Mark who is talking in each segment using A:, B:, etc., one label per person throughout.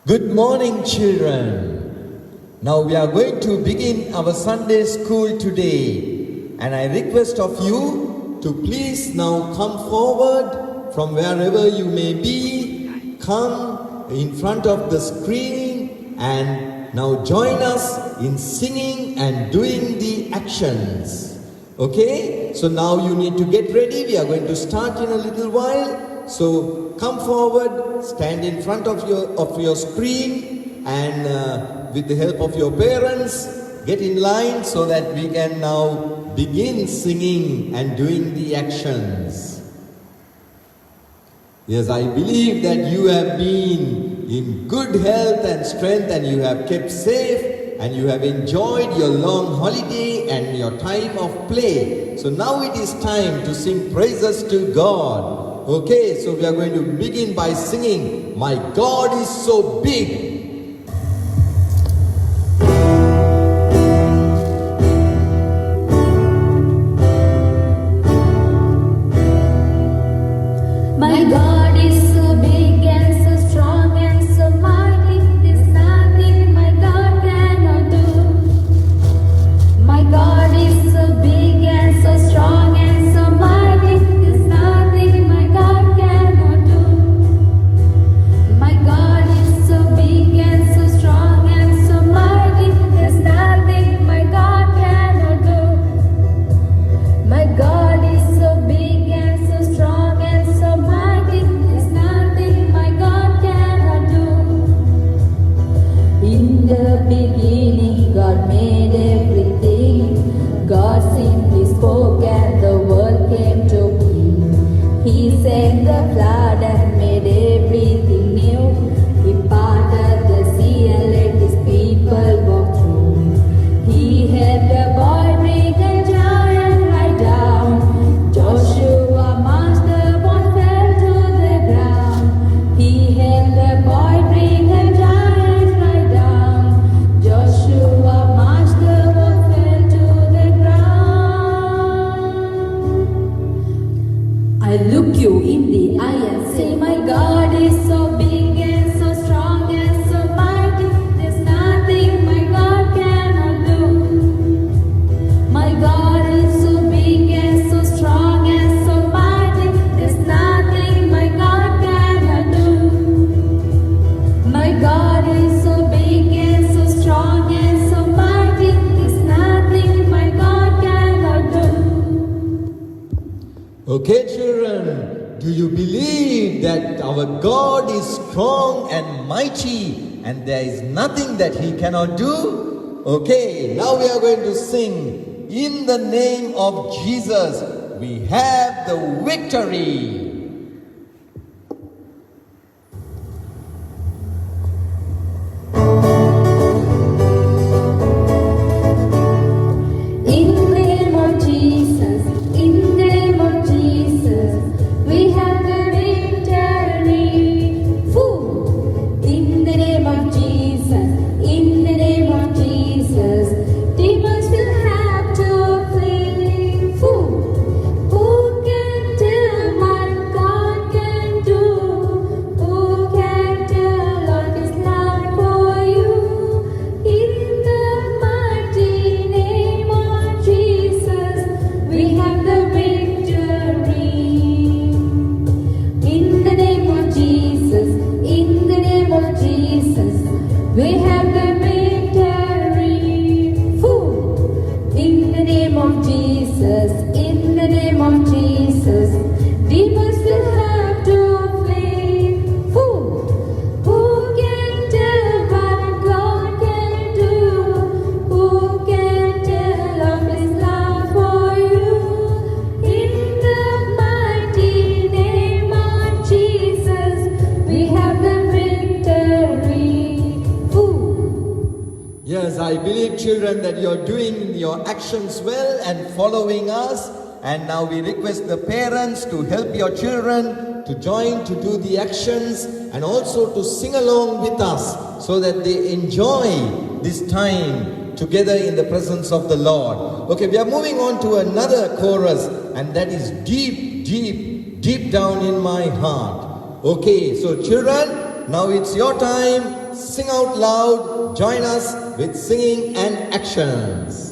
A: Good morning, children. Now we are going to begin our Sunday school today. And I request of you to please now come forward from wherever you may be. Come in front of the screen and now join us in singing and doing the actions. Okay? So now you need to get ready. We are going to start in a little while. So come forward, stand in front of your screen, and with the help of your parents, get in line so that we can now begin singing and doing the actions. Yes, I believe that you have been in good health and strength, and you have kept safe, and you have enjoyed your long holiday and your time of play. So now it is time to sing praises to God. Okay, so we are going to begin by singing, My God is so big.
B: My God is so big and so strong and so mighty, there's nothing my God cannot do. My God is so big and so strong and so mighty, there's nothing my God cannot do. My God is so big and so strong and so mighty, there's nothing my God cannot do. My God is so big and so strong and so mighty, there's nothing my God cannot do. In the beginning, God made everything. God simply spoke and the world came to be. He sent the flood and made everything new. He parted the sea and let his people walk through. He helped the boy bring a giant right down. Joshua marched, the boy fell to the ground. He helped the boy bring a giant right down. Joshua marched, the boy fell to the ground. I look you in the eye and say, My God is so big and so strong and so mighty, there's nothing my God cannot do. My God is so big and so strong and so mighty, there's nothing my God cannot do. My God is so big and so strong and so mighty, there's nothing my God cannot do.
A: Okay, children, do you believe that our God is strong and mighty and there is nothing that He cannot do? Okay, now we are going to sing, In the name of Jesus, we have the victory.
B: In the name of Jesus, in the name of Jesus, we have the victory. Foo! In the name of Jesus, in the name of Jesus, demons will have to flee. Foo! Who can tell what God can do? Who can tell of His love for you? In the mighty name of Jesus, we have the victory. In the name of Jesus, in the name of Jesus, we have the victory. Foo! In the name of Jesus, in the name of Jesus, demons will have to flee. Foo! Who can tell what God can do? Who can tell of His love for you? In the mighty name of Jesus, we have the victory. Foo!
A: Yes, I believe, children, that you're doing your actions well and following us. And now we request the parents to help your children to join to do the actions and also to sing along with us so that they enjoy this time together in the presence of the Lord. Okay, we are moving on to another chorus, and that is deep, deep, deep down in my heart. Okay, so children, now it's your time. sing out loud. Join us with singing and actions.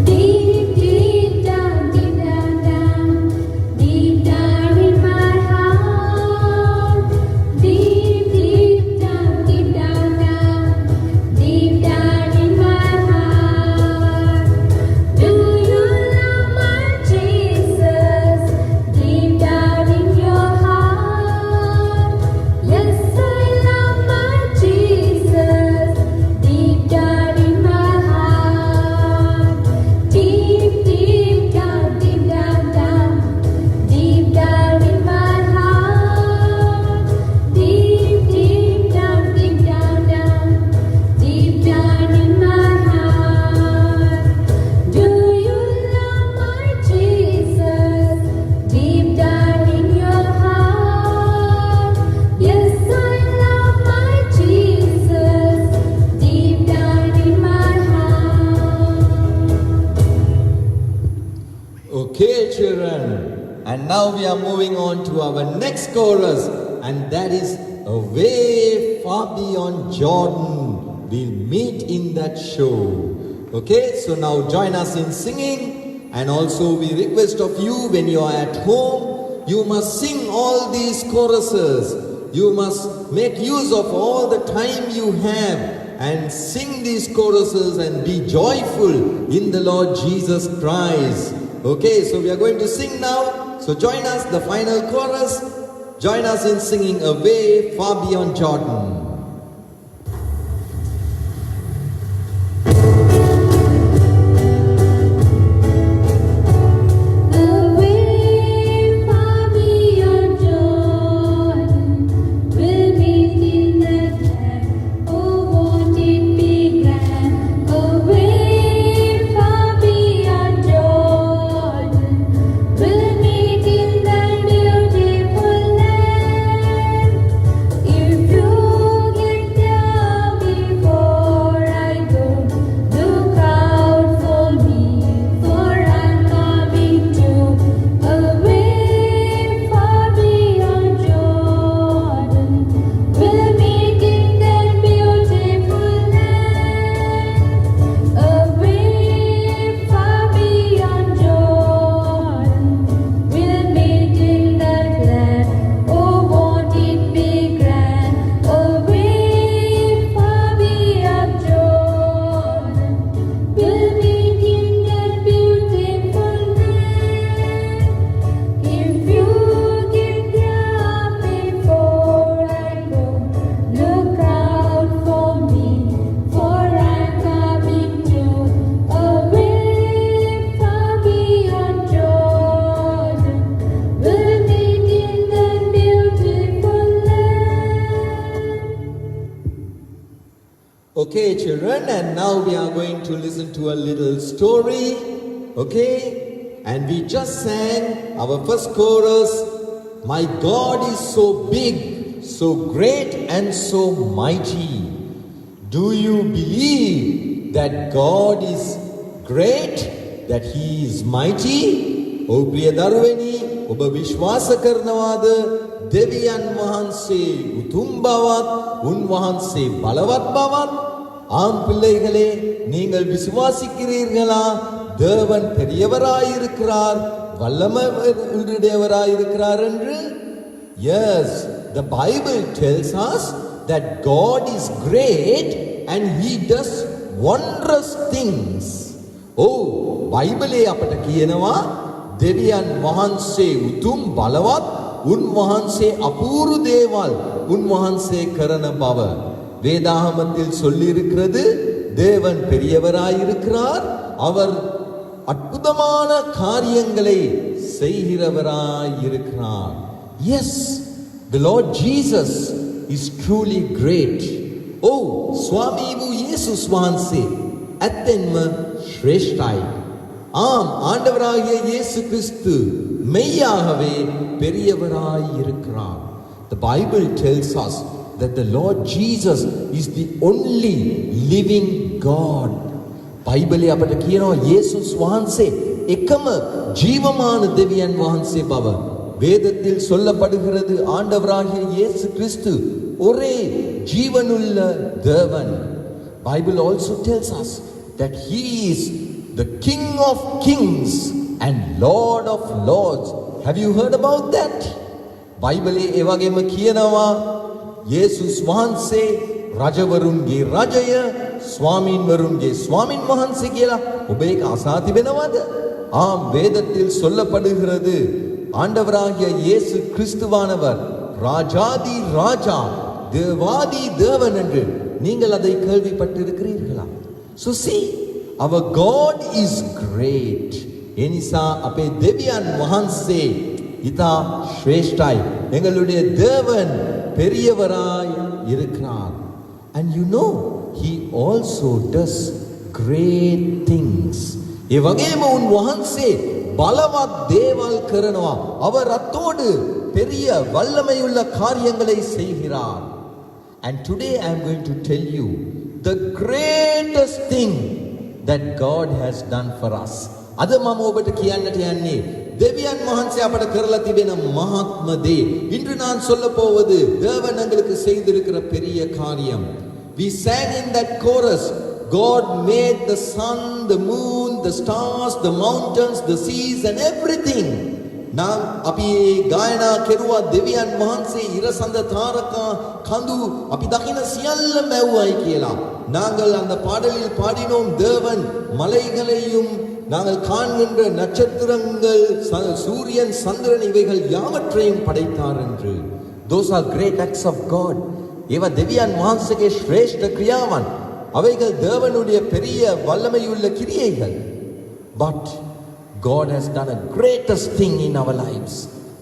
B: Deep, deep down, deep down, down, deep down in my heart. Deep, deep down, deep down, down, deep down in my heart. Do you love my Jesus? Deep down in your heart. Yes, I love my Jesus. Deep down in my heart. Deep, deep down, deep down, down, deep down in my heart. Deep, deep down, down, deep down in my heart. Do you love my Jesus? Deep down in your heart. Yes, I love my Jesus. Deep down in my heart.
A: Okay, children. And now we are moving on to our next chorus, and that is Away Far Beyond Jordan. We'll meet in that show. Okay, so now join us in singing, and also we request of you, when you are at home, you must sing all these choruses. You must make use of all the time you have and sing these choruses and be joyful in the Lord Jesus Christ. Okay, so we are going to sing now. So join us, the final chorus. Join us in singing Away Far Beyond Jordan.
B: Away far beyond Jordan, we'll meet in that land. Oh, won't it be grand? Away far beyond Jordan, we'll meet in that beautiful land. If you get there before I go, look out for me, for I'm coming too. Away far beyond Jordan, we'll meet in that beautiful land. Away far beyond Jordan, we'll meet in that land. Oh, won't it be grand? Away far beyond Jordan, we'll meet in that beautiful land. If you get there before I go, look out for me, for I'm coming too. Away far beyond Jordan, we'll meet in that beautiful land.
A: Okay, children, and now we are going to listen to a little story. Okay, and we just sang our first chorus. My God is so big, so great, and so mighty. Do you believe that God is great, that He is mighty? Oh, प्रिय දරුවනි, ඔබ විශ්වාස කරනවාද දෙවියන් වහන්සේ උතුම් බවත්, උන්වහන්සේ බලවත් බවත්? ஆம் பிள்ளைகளே, நீங்கள் விசுவாசிக்கிறீர்களா? தேவன் பெரியவராயிருக்கிறார், வல்லமையுடையவராயிருக்கிறார் என்று? Yes, the Bible tells us that God is great and He does wondrous things. Oh, බයිබලයේ අපට කියනවා දෙවියන් වහන්සේ උතුම් බලවත්, උන්වහන්සේ අපූර්ව දේවල් උන්වහන්සේ කරන බව. வேதாகமத்தில் சொல்லியிருக்கிறது, தேவன் பெரியவராயிருக்கிறார், அவர் அற்புதமான காரியங்களை செய்கிறவராயிருக்கிறார். Yes, the Lord Jesus is truly great. Oh, ස්වාමී වූ යේසුස් වහන්සේ ඇත්තෙන්ම ශ්‍රේෂ්ඨයි. ஆம், ஆண்டவராகிய இயேசு கிறிஸ்து மெய்யாகவே பெரியவராயிருக்கிறார். The Bible tells us that the Lord Jesus is the only living God. බයිබලයේ අපට කියනවා යේසුස් වහන්සේ එකම ஜீவமான දෙවියන් වහන්සේ බව. வேதத்தில் சொல்லப்படுகிறது ஆண்டவராகிய இயேசு கிறிஸ்து ஒரே ஜீவனுள்ள தேவன். Bible also tells us that he is the King of Kings and Lord of Lords. Have you heard about that? බයිබලයේ ඒ වගේම කියනවා යේසුස් වහන්සේ රජවරුන්ගේ රජය, ස්වාමීන්වරුන්ගේ ස්වාමින් වහන්සේ කියලා. ඔබ ඒක අසා තිබෙනවද? ஆம், வேதத்தில் சொல்லப்படுகிறது ஆண்டவராகிய இயேசு கிறிஸ்துவானவர் ராஜாதி ராஜா, தேவாதி தேவன் என்று நீங்கள் அதை கேள்விப்பட்டிருக்கிறீர்களா? So see, our God is great. එනිසා අපේ දෙවියන් වහන්සේ ඉතා ශ්‍රේෂ්ඨයි. எங்களுடைய தேவன் பெரியவராய் இருக்கிறார். And you know, he also does great things. ඒ වගේම උන්වහන්සේ බලවත් දේවල් කරනවා. அவர் அத்தோடு பெரிய வல்லமையுள்ள காரியங்களை செய்கிறார். And today I am going to tell you the greatest thing that God has done for us. අද මම ඔබට කියන්නට යන්නේ දෙවියන් වහන්සේ අපට කරලා තිබෙන මහත්ම දේ. இன்று நான் சொல்ல போவது தேவன் எங்களுக்கு செய்திருக்கிற பெரிய காரியம். We sang in that chorus, God made the sun, the moon, the stars, the mountains, the seas and everything. நாம் අපි ගායනා කෙරුවා දෙවියන් වහන්සේ ඉරසඳ තාරකා කඳු අපි දකින සියල්ල මැව්වයි කියලා. நாங்கள் அந்த பாடலில் பாடினோம், தேவன் மலைகளையும் நாங்கள் காண்கின்ற நட்சத்திரங்கள், சூரியன், சந்திரன் இவைகள் யாவற்றையும் படைத்தார் என்று. Those are great acts of God. ඒවා දෙවියන් වහන්සේගේ ශ්‍රේෂ්ඨ ක්‍රියාවන්. அவைகள் தேவனுடைய பெரிய வல்லமையுள்ள கிரியைகள். But God has done a greatest thing in our lives.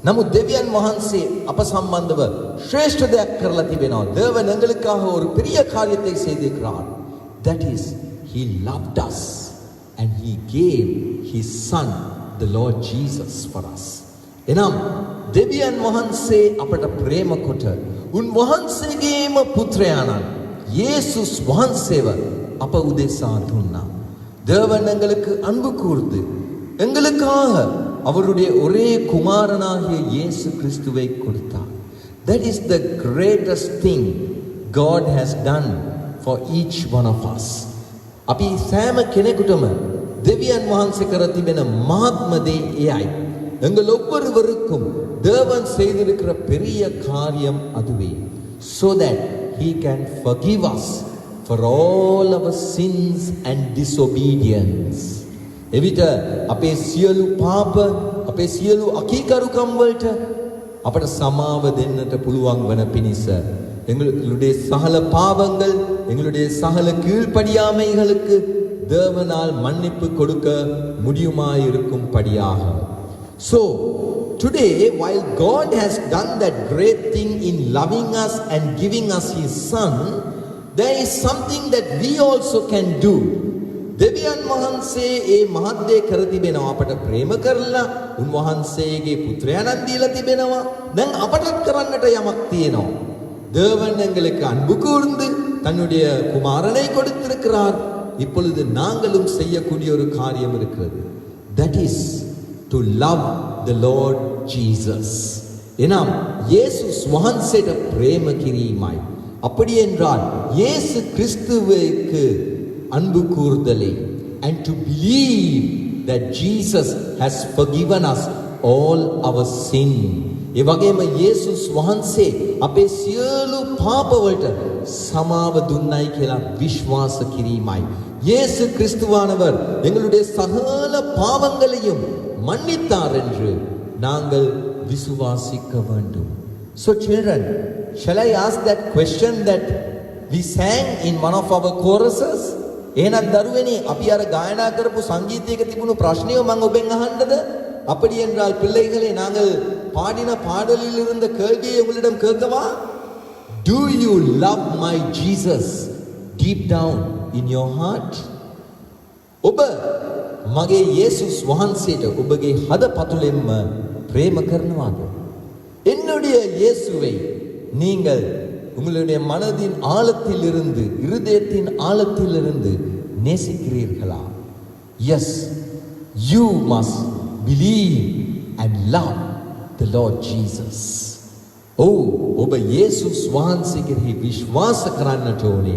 A: නමුත් දෙවියන් වහන්සේ අප සම්බන්ධව ශ්‍රේෂ්ඨ දෙයක් කරලා තිබෙනවා. தேவன் எங்களுக்காக ஒரு பெரிய காரியத்தை செய்திருக்கிறார். That is, he loved us and he gave his son, the Lord Jesus, for us. එනම් දෙවියන් වහන්සේ අපට ප්‍රේම කොට උන්වහන්සේගේම පුත්‍රයාණන් இயேசுஸ் වහන්සේව අප උදෙසා දුන්නා. தேவன் எங்களுக்கு அன்பு கூர்ந்து எங்களுக்காக அவருடைய ஒரே குமாரனாகிய இயேசு கிறிஸ்துவை கொடுத்தார். That is the greatest thing God has done for each one of us. අපි සෑම කෙනෙකුටම දෙවියන් වහන්සේ කර තිබෙන මහත්ම දේ එයයි. எங்கள் ஒவ்வொருவருக்கும் தேவன் செய்திருக்கிற பெரிய காரியம் அதுவே. So that he can forgive us for all our sins and disobedience. එවිට අපේ සියලු පාප, අපේ සියලු අකීකරුකම් වලට අපට සමාව දෙන්නට පුළුවන් වන පිණිස எங்களுடைய சகல பாவங்கள், எங்களுடைய சகல கீழ்ப்படியாமைகளுக்கு தேவனால் மன்னிப்பு கொடுக்க முடியுமாயிருக்கும்படியாக. So today, while God has done that great thing in loving us and giving us his son, there is something that we also can do. දෙවියන් වහන්සේ ඒ මහත් දේ කර තිබෙනවා. අපට ප්‍රේම කරලා උන්වහන්සේගේ පුත්‍රයාණන් දීලා තිබෙනවා. දැන් අපටත් කරන්නට යමක් තියෙනවා. தேவன் எங்களுக்கு அன்பு கூர்ந்து தன்னுடைய குமாரனை கொடுத்திருக்கிறார். இப்பொழுது நாங்களும் செய்யக்கூடிய ஒரு காரியம் இருக்கிறது. That is to love the Lord Jesus. Inam இயேசுஸ் වහන්සේට ප්‍රේම කිරීමයි. அப்படி என்றால் இயேசு கிறிஸ்துவுக்கு அன்பு கூர்தலை, and to believe that Jesus has forgiven us all our sin. ඒ වගේම යේසුස් වහන්සේ අපේ සියලු පාපවලට සමාව දුන්නයි කියලා විශ්වාස කිරීමයි. இயேசு கிறிஸ்துவானவர் எங்களுடைய சகல பாவங்களையும் மன்னித்தார் என்று நாங்கள் விசுவாசிக்க வேண்டும். So children, shall I ask that question that we sang in one of our choruses? එහෙනම් දරුවනේ, අපි අර ගායනා කරපු සංගීතයක තිබුණු ප්‍රශ්නය මම ඔබෙන් අහන්නද? அப்படி என்றால் பிள்ளைகளே, நாங்கள் பாடின பாடலில் இருந்த கேள்வியை உங்களிடம் கேட்கவா? Do you love my Jesus deep down in your heart? ඔබ මගේ යේසුස් වහන්සේට ඔබගේ හදපතුලෙන්ම பிரேම කරනවාද? என்னுடைய இயேசுவை நீங்கள் உங்களுடைய மனதின் ஆழத்திலிருந்து, இருதயத்தின் ஆழத்திலிருந்து நேசிக்கிறீர்களா? Yes, you must believe and love the Lord Jesus. ඔබ යේසුස් වහන්සේ කෙරෙහි විශ්වාස කරන්නට ඕනේ.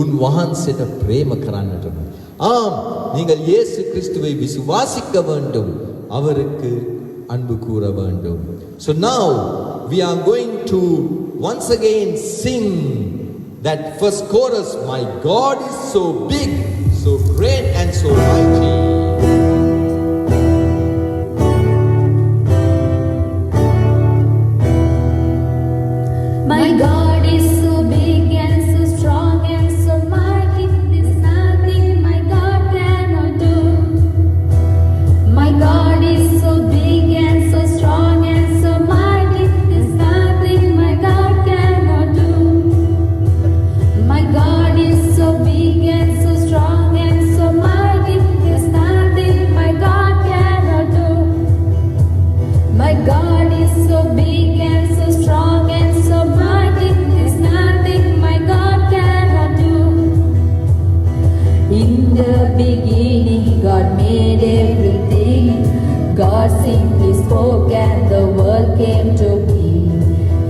A: උන්වහන්සේට ප්‍රේම කරන්නට ඕනේ. நீங்கள் இயேசு கிறிஸ்துவை விசுவாசிக்க வேண்டும். அவருக்கு அன்பு கூற வேண்டும். So now we are going to once again sing that first chorus. My God is so big, so great and so mighty.
B: My God is so big and so strong and so mighty. There's nothing my God cannot do. My God is so big and so strong and so mighty. There's nothing my God cannot do. My God is so big and so strong and so mighty. There's nothing my God cannot do. My God is so big and so strong and so mighty. There's nothing my God cannot do. In the beginning, God made everything. God simply spoke and the world came to be.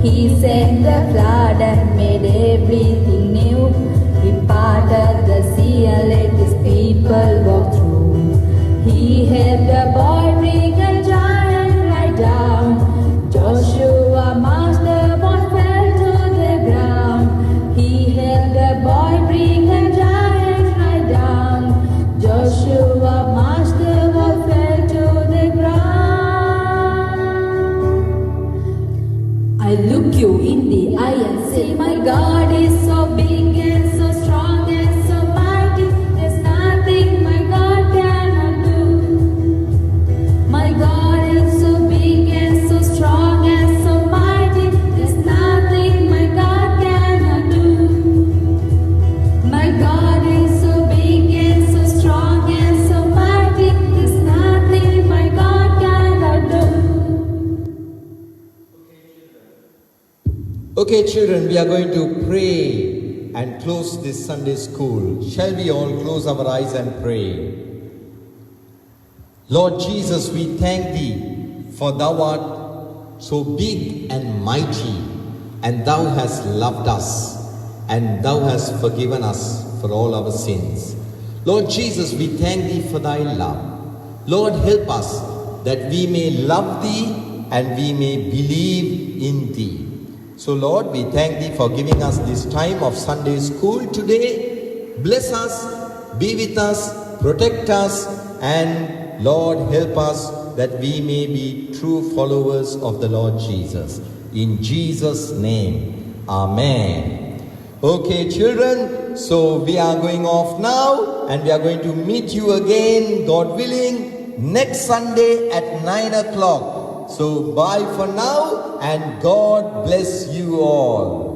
B: He sent the flood and made everything new. He parted the sea and let his people walk through. He helped the boy bring a giant right down. Joshua marched, the boy fell to the ground. He helped the boy bring a giant right down. Joshua marched, the boy fell to the ground. I look you in the eye and say, my God is so big and so strong and so mighty. There's nothing my God cannot do. My God is so big and so strong and so mighty. There's nothing my God cannot do. My God is so big and so strong and so mighty. There's nothing my God cannot do.
A: Okay, children, we are going to pray and close this Sunday school. Shall we all close our eyes and pray? Lord Jesus, we thank thee, for thou art so big and mighty, and thou hast loved us, and thou hast forgiven us for all our sins. Lord Jesus, we thank thee for thy love. Lord, help us that we may love thee and we may believe in thee. So Lord, we thank thee for giving us this time of Sunday school today. Bless us, be with us, protect us, and Lord, help us that we may be true followers of the Lord Jesus. In Jesus' name, Amen. Okay, children, so we are going off now and we are going to meet you again, God willing, next Sunday at 9 o'clock. So bye for now and God bless you all.